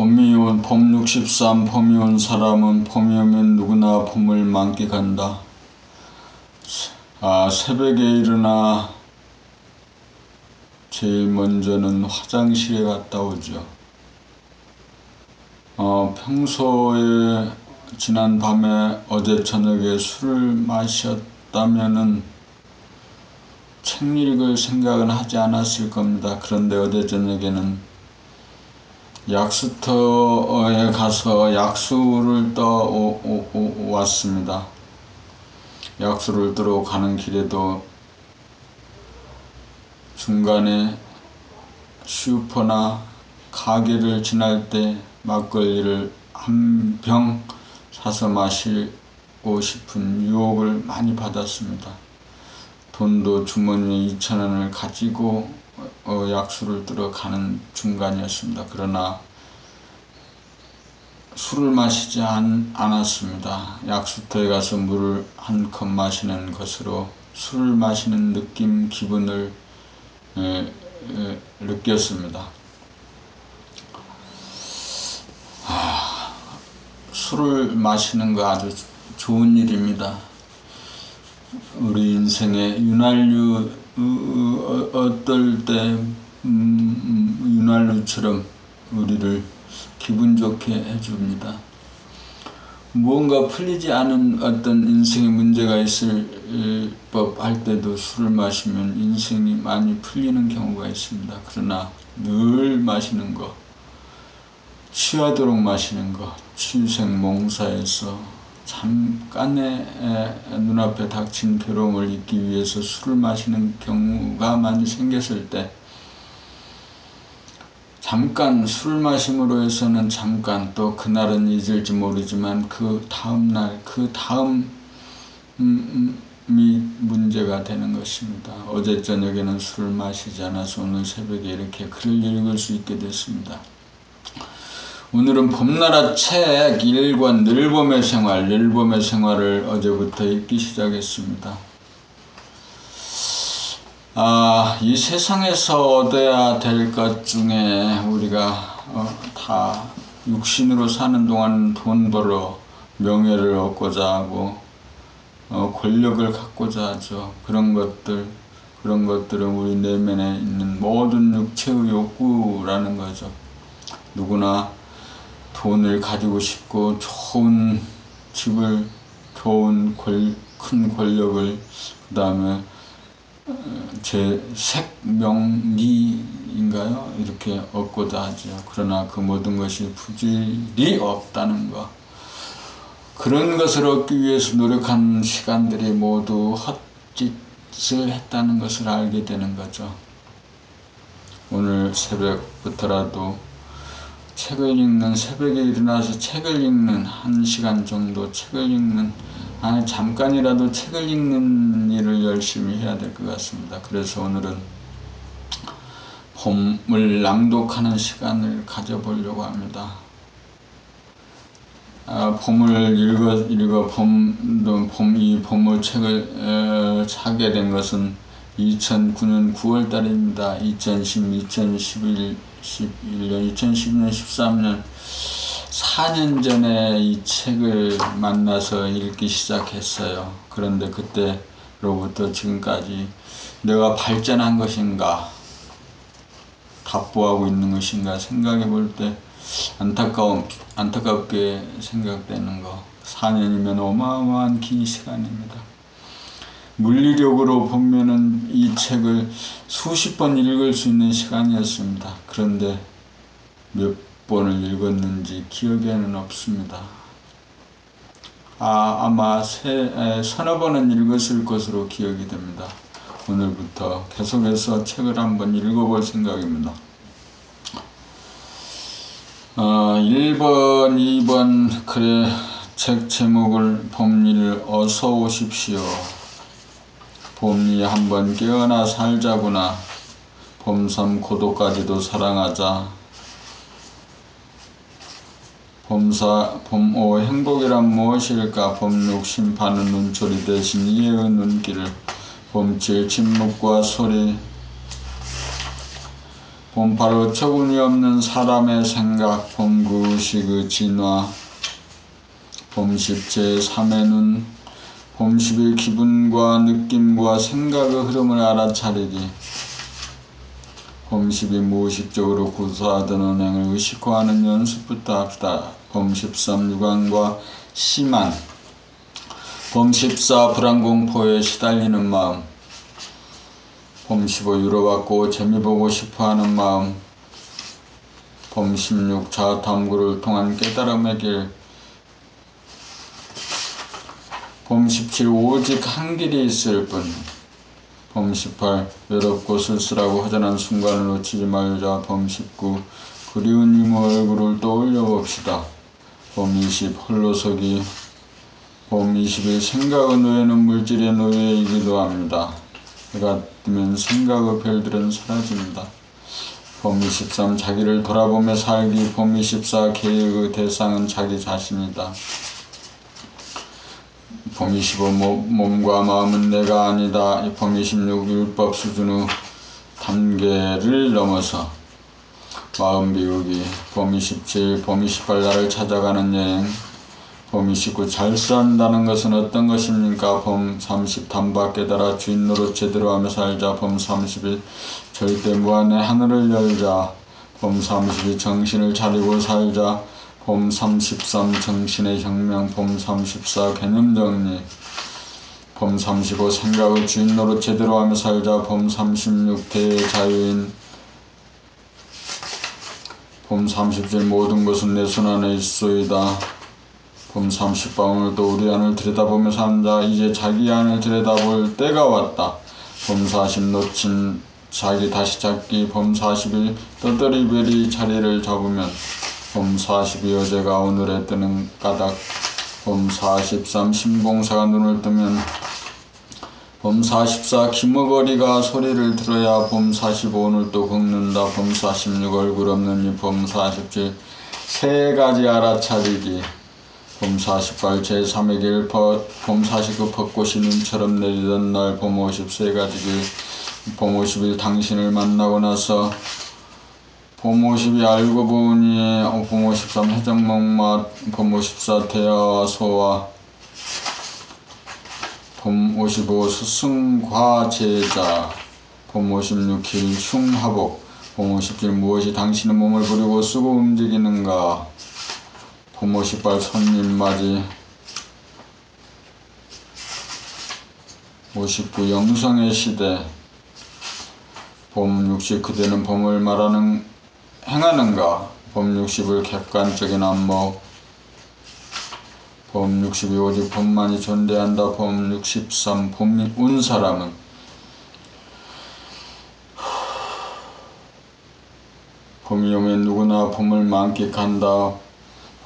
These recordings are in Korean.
봄 63. 봄이 온 사람은 봄이 오면 누구나 봄을 만끽한다. 새벽에 일어나 제일 먼저는 화장실에 갔다 오죠. 평소에 지난 밤에 어제 저녁에 술을 마셨다면은 책 읽을 생각은 하지 않았을 겁니다. 그런데 어제 저녁에는 약수터에 가서 약수를 떠 왔습니다. 약수를 뜨러 가는 길에도 중간에 슈퍼나 가게를 지날 때 막걸리를 한 병 사서 마시고 싶은 유혹을 많이 받았습니다. 돈도 주머니에 2,000원을 가지고 약수를 뜨러 가는 중간이었습니다. 그러나 술을 마시지 않았습니다. 약수터에 가서 물을 한 컵 마시는 것으로 술을 마시는 기분을 느꼈습니다. 술을 마시는 거 아주 좋은 일입니다. 우리 인생에 윤활유 어떨 때 윤활유처럼 우리를 기분 좋게 해줍니다. 무언가 풀리지 않은 어떤 인생의 문제가 있을 법할 때도 술을 마시면 인생이 많이 풀리는 경우가 있습니다. 그러나 늘 마시는 거, 취하도록 마시는 거, 취생몽사에서 잠깐의 눈앞에 닥친 괴로움을 잊기 위해서 술을 마시는 경우가 많이 생겼을 때 잠깐 술을 마심으로 해서는 잠깐 또 그날은 잊을지 모르지만 그 다음날 그 다음이 문제가 되는 것입니다. 어제 저녁에는 술을 마시지 않아서 오늘 새벽에 이렇게 글을 읽을 수 있게 됐습니다. 오늘은 봄나라 책 1권 늘봄의 생활을 어제부터 읽기 시작했습니다. 이 세상에서 얻어야 될 것 중에 우리가 다 육신으로 사는 동안 돈 벌어 명예를 얻고자 하고 권력을 갖고자 하죠. 그런 것들은 우리 내면에 있는 모든 육체의 욕구라는 거죠. 누구나 돈을 가지고 싶고 좋은 집을, 좋은 큰 권력을, 그 다음에 색명리인가요? 이렇게 얻고자 하죠. 그러나 그 모든 것이 부질이 없다는 것. 그런 것을 얻기 위해서 노력한 시간들이 모두 헛짓을 했다는 것을 알게 되는 거죠. 오늘 새벽부터라도 새벽에 일어나서 책을 읽는 1시간 정도 잠깐이라도 책을 읽는 일을 열심히 해야 될 것 같습니다. 그래서 오늘은 봄을 낭독하는 시간을 가져보려고 합니다. 봄을 읽어 이 봄의 책을 사게 된 것은 2009년 9월 달입니다. 2010년, 2012년, 13년 4년 전에 이 책을 만나서 읽기 시작했어요. 그런데 그때로부터 지금까지 내가 발전한 것인가, 답보하고 있는 것인가 생각해 볼 때 안타깝게 생각되는 거. 4년이면 어마어마한 긴 시간입니다. 물리력으로 보면은 이 책을 수십 번 읽을 수 있는 시간이었습니다. 그런데 몇 번을 읽었는지 기억에는 없습니다. 아마 서너 번은 읽었을 것으로 기억이 됩니다. 오늘부터 계속해서 책을 한번 읽어볼 생각입니다. 1번, 2번 책 제목을 봄일 어서 오십시오. 봄이 한번 깨어나 살자구나. 봄3 고도까지도 사랑하자. 봄5 행복이란 무엇일까? 봄6 심판은 눈초리 대신 이해의 눈길을. 봄7 침묵과 소리. 봄 8 어처구니 없는 사람의 생각, 봄 9 의식의 진화, 봄 10 제3의 눈, 봄 11 기분과 느낌과 생각의 흐름을 알아차리기, 봄 12 무의식적으로 구사하던 언행을 의식화하는 연습부터 합시다. 봄 13 유관과 심한, 봄 14 불안공포에 시달리는 마음, 봄 15 유로받고 재미보고 싶어하는 마음, 봄 16 자아탐구를 통한 깨달음의 길, 봄 17 오직 한 길이 있을 뿐, 봄 18 외롭고 쓸쓸하고 허전한 순간을 놓치지 말자. 봄 19 그리운 이모 얼굴을 떠올려 봅시다. 봄 20 홀로서기, 봄 21 생각의 노예는 물질의 노예이기도 합니다. 해가 뜨면 생각의 별들은 사라집니다. 봄 23 자기를 돌아보며 살기, 봄 24 계획의 대상은 자기 자신이다. 봄 25 몸과 마음은 내가 아니다. 봄 26 율법 수준의 단계를 넘어서 마음 비우기, 봄 27 봄 28 나를 찾아가는 여행, 봄 29 잘 산다는 것은 어떤 것입니까? 봄 30 단박 깨달아 주인 노릇 제대로 하며 살자. 봄 31 절대 무한의 하늘을 열자. 봄 32 정신을 차리고 살자. 봄 33 정신의 혁명, 봄 34 개념 정리, 봄 35 생각의 주인 노릇 제대로 하며 살자. 봄 36 대자유인, 봄 37 모든 것은 내 손 안에 있소이다. 봄 30 오늘도 우리 안을 들여다보며 산다. 이제 자기 안을 들여다볼 때가 왔다. 봄 40 놓친 자기 다시 찾기, 봄 41 떠돌이별이 자리를 잡으면, 봄 42 어제가 오늘에 뜨는 까닭, 봄 43 신봉사가 눈을 뜨면, 봄 44 기머거리가 소리를 들어야, 봄 45 오늘도 긁는다. 봄 46 얼굴 없는 이, 봄 47 세 가지 알아차리기, 봄 48 제3의 길, 봄 49 벚꽃이 눈처럼 내리던 날, 봄 50 세 가지 길, 봄 51 당신을 만나고 나서, 봄 52 알고 보니, 봄 53 해적목마, 봄 54 대화와 소화, 봄 55 스승과 제자, 봄 56 길 흉하복, 봄 57 무엇이 당신의 몸을 부리고 쓰고 움직이는가, 봄 58 손님 맞이, 59 영성의 시대, 봄 60 그대는 봄을 행하는가, 봄 60을 객관적인 안목, 봄 62 오직 봄만이 존재한다. 봄 63 봄이 운 사람은, 봄이 오면 누구나 봄을 만끽한다.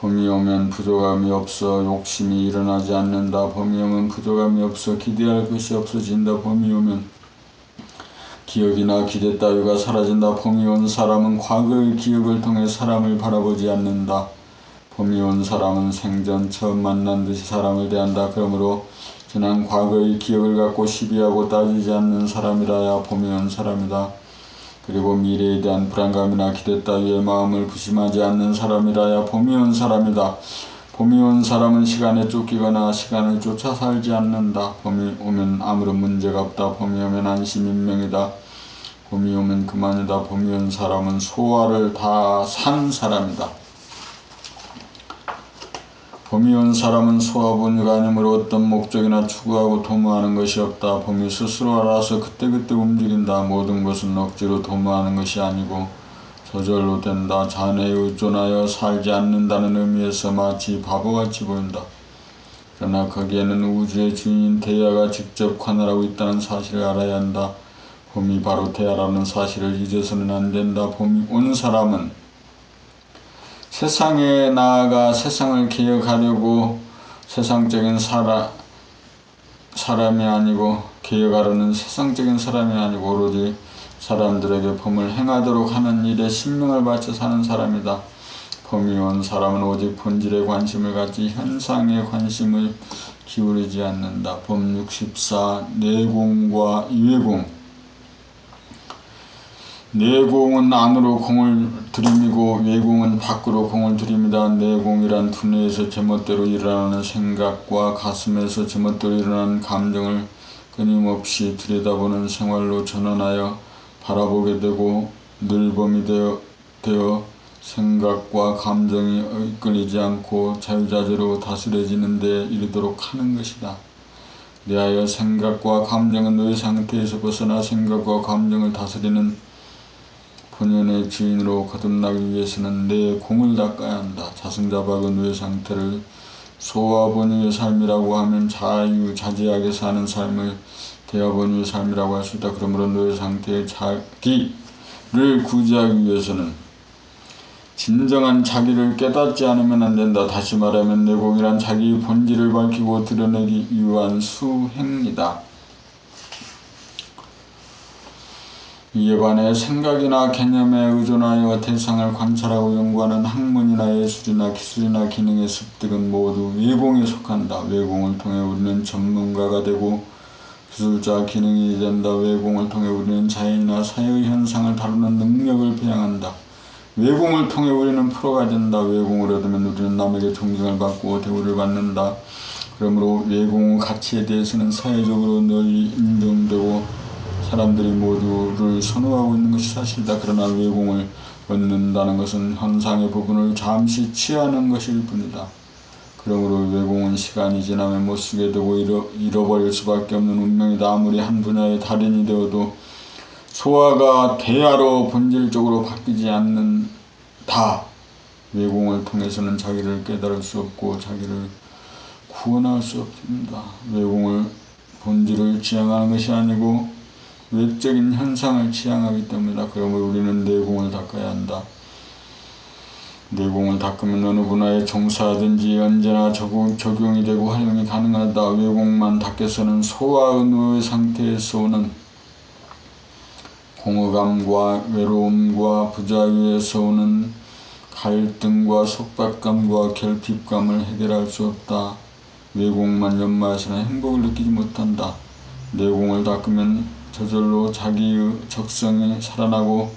봄이 오면 부족함이 없어 욕심이 일어나지 않는다. 봄이 오면 부족함이 없어 기대할 것이 없어진다. 봄이 오면 기억이나 기대 따위가 사라진다. 봄이 온 사람은 과거의 기억을 통해 사람을 바라보지 않는다. 봄이 온 사람은 생전 처음 만난 듯이 사람을 대한다. 그러므로 지난 과거의 기억을 갖고 시비하고 따지지 않는 사람이라야 봄이 온 사람이다. 그리고 미래에 대한 불안감이나 기대 따위의 마음을 부심하지 않는 사람이라야 봄이 온 사람이다. 봄이 온 사람은 시간에 쫓기거나 시간을 쫓아 살지 않는다. 봄이 오면 아무런 문제가 없다. 봄이 오면 안심인명이다. 봄이 오면 그만이다. 봄이 온 사람은 소화를 다 산 사람이다. 봄이 온 사람은 소화분유가 아니므로 어떤 목적이나 추구하고 도모하는 것이 없다. 봄이 스스로 알아서 그때그때 움직인다. 모든 것은 억지로 도모하는 것이 아니고 저절로 된다. 잔해에 의존하여 살지 않는다는 의미에서 마치 바보같이 보인다. 그러나 거기에는 우주의 주인인 대야가 직접 관할하고 있다는 사실을 알아야 한다. 봄이 바로 대야라는 사실을 잊어서는 안 된다. 봄이 온 사람은 세상에 나아가 세상을 개혁하려고 세상적인 사람이 아니고, 개혁하려는 세상적인 사람이 아니고 오로지 사람들에게 봄을 행하도록 하는 일에 신명을 바쳐 사는 사람이다. 봄이 온 사람은 오직 본질에 관심을 갖지 현상에 관심을 기울이지 않는다. 봄 64 내공과 유해공, 내공은 안으로 공을 들이미고 외공은 밖으로 공을 들이미다. 내공이란 두뇌에서 제멋대로 일어나는 생각과 가슴에서 제멋대로 일어나는 감정을 끊임없이 들여다보는 생활로 전환하여 바라보게 되고 늘 범이 되어 생각과 감정이 이끌리지 않고 자유자재로 다스려지는 데 이르도록 하는 것이다. 내하여 생각과 감정은 너의 상태에서 벗어나 생각과 감정을 다스리는 본연의 주인으로 거듭나기 위해서는 내 공을 닦아야 한다. 자승자박의 너의 상태를 소화본유의 삶이라고 하면 자유자재하게 사는 삶을 대화본유의 삶이라고 할 수 있다. 그러므로 너의 상태의 자기를 구제하기 위해서는 진정한 자기를 깨닫지 않으면 안 된다. 다시 말하면 내공이란 자기의 본질을 밝히고 드러내기 위한 수행이다. 이에 반해 생각이나 개념에 의존하여 대상을 관찰하고 연구하는 학문이나 예술이나 기술이나 기능의 습득은 모두 외공에 속한다. 외공을 통해 우리는 전문가가 되고 기술자 기능이 된다. 외공을 통해 우리는 자연이나 사회의 현상을 다루는 능력을 배양한다. 외공을 통해 우리는 프로가 된다. 외공을 얻으면 우리는 남에게 존경을 받고 대우를 받는다. 그러므로 외공의 가치에 대해서는 사회적으로 널리 인정되고 사람들이 모두를 선호하고 있는 것이 사실이다. 그러나 외공을 얻는다는 것은 현상의 부분을 잠시 취하는 것일 뿐이다. 그러므로 외공은 시간이 지나면 못쓰게 되고 잃어버릴 수밖에 없는 운명이다. 아무리 한 분야의 달인이 되어도 소화가 대하로 본질적으로 바뀌지 않는다. 외공을 통해서는 자기를 깨달을 수 없고 자기를 구원할 수 없습니다. 외공을 본질을 지향하는 것이 아니고 외적인 현상을 지향하기 때문이다. 그러므로 우리는 내공을 닦아야 한다. 내공을 닦으면 어느 분야에 종사하든지 언제나 적용이 되고 활용이 가능하다. 외공만 닦여서는 소화의 상태에서 오는 공허감과 외로움과 부자유에서 오는 갈등과 속박감과 결핍감을 해결할 수 없다. 외공만 연마해서는 행복을 느끼지 못한다. 내공을 닦으면 저절로 자기의 적성이 살아나고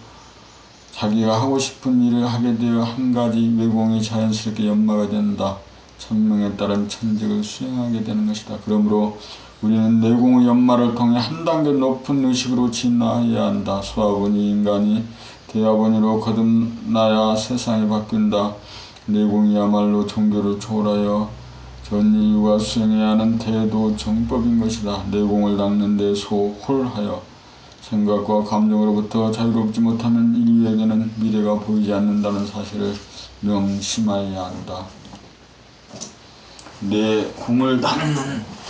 자기가 하고 싶은 일을 하게 되어 한 가지 외공이 자연스럽게 연마가 된다. 천명에 따른 천직을 수행하게 되는 것이다. 그러므로 우리는 내공의 연마를 통해 한 단계 높은 의식으로 진화해야 한다. 소화본이 인간이 대화본으로 거듭나야 세상이 바뀐다. 내공이야말로 종교를 초월하여 전 인류가 수행해야 하는 태도 정법인 것이다. 내공을 닦는 데 소홀하여 생각과 감정으로부터 자유롭지 못하면 인류에게는 미래가 보이지 않는다는 사실을 명심해야 한다. 내 공을 닦는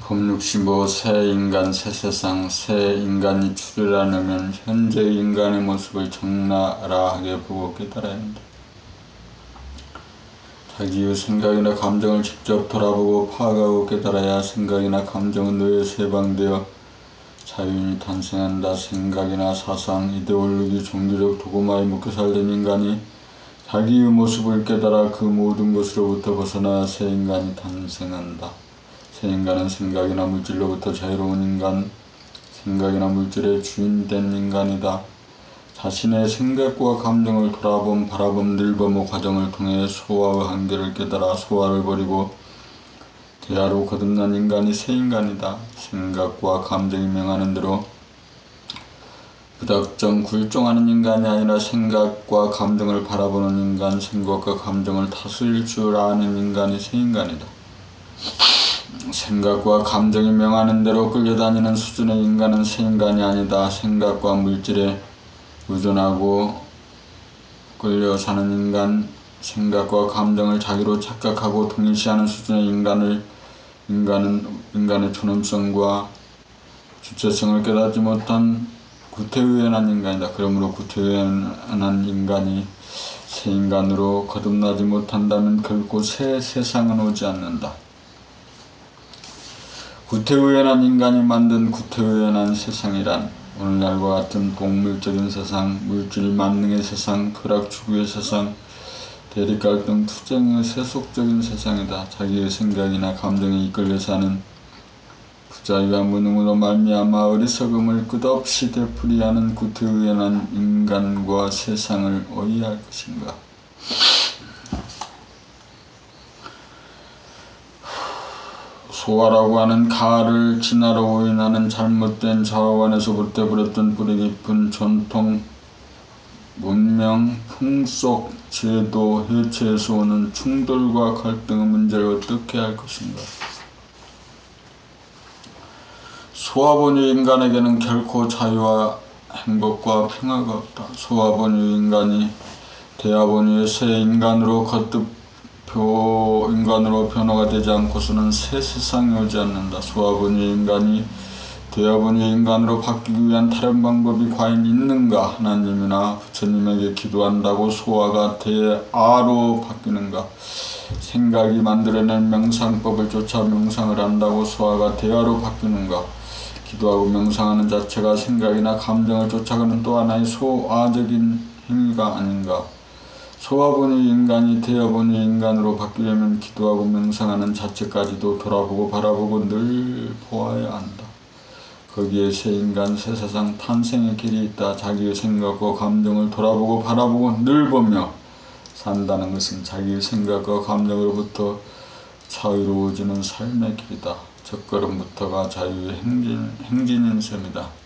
법65 새 인간 새 세상. 새 인간이 출현하려면 현재의 인간의 모습을 적나라하게 보고 깨달아야 한다. 자기의 생각이나 감정을 직접 돌아보고 파악하고 깨달아야 생각이나 감정은 뇌에서 해방되어 자유인이 탄생한다. 생각이나 사상, 이데올로기, 종교적 도구마에 묶여 살던 인간이 자기의 모습을 깨달아 그 모든 것으로부터 벗어나 새 인간이 탄생한다. 새 인간은 생각이나 물질로부터 자유로운 인간, 생각이나 물질의 주인된 인간이다. 자신의 생각과 감정을 돌아봄, 바라봄, 늘봄의 과정을 통해 소화의 한계를 깨달아 소화를 버리고 대화로 거듭난 인간이 새 인간이다. 생각과 감정이 명하는 대로 무작정 굴종하는 인간이 아니라 생각과 감정을 바라보는 인간, 생각과 감정을 다스릴 줄 아는 인간이 새 인간이다. 생각과 감정이 명하는 대로 끌려다니는 수준의 인간은 새 인간이 아니다. 생각과 물질에 의존하고 끌려 사는 인간, 생각과 감정을 자기로 착각하고 동일시하는 수준의 인간의 존엄성과 주체성을 깨닫지 못한 구태의연한 인간이다. 그러므로 구태의연한 인간이 새 인간으로 거듭나지 못한다면 결코 새 세상은 오지 않는다. 구태의연한 인간이 만든 구태의연한 세상이란 오늘날과 같은 동물적인 세상, 물질 만능의 세상, 쾌락 추구의 세상, 대립갈등 투쟁의 세속적인 세상이다. 자기의 생각이나 감정에 이끌려 사는 부자유와 무능으로 말미암아 어리석음을 끝없이 되풀이하는 구태의연한 인간과 세상을 어이할 것인가. 소화라고 하는 가를 진화로 오인하는 잘못된 자화관에서부터 버렸던 뿌리 깊은 전통, 문명, 풍속, 제도, 해체에서 오는 충돌과 갈등의 문제를 어떻게 할 것인가. 소화본유 인간에게는 결코 자유와 행복과 평화가 없다. 소화본유 인간이 대화본유의 새 인간으로 거듭 인간으로 변화가 되지 않고서는 새 세상이 오지 않는다. 소화본유 인간이 대화본유 인간으로 바뀌기 위한 다른 방법이 과연 있는가? 하나님이나 부처님에게 기도한다고 소화가 대아로 바뀌는가? 생각이 만들어낸 명상법을 쫓아 명상을 한다고 소화가 대아로 바뀌는가? 기도하고 명상하는 자체가 생각이나 감정을 쫓아가는 또 하나의 소아적인 행위가 아닌가? 소화본유 인간이 대화본유 인간으로 바뀌려면 기도하고 명상하는 자체까지도 돌아보고 바라보고 늘 보아야 한다. 거기에 새 인간, 새 세상 탄생의 길이 있다. 자기의 생각과 감정을 돌아보고 바라보고 늘 보며 산다는 것은 자기의 생각과 감정으로부터 자유로워지는 삶의 길이다. 첫걸음부터가 자유의 행진인 셈이다.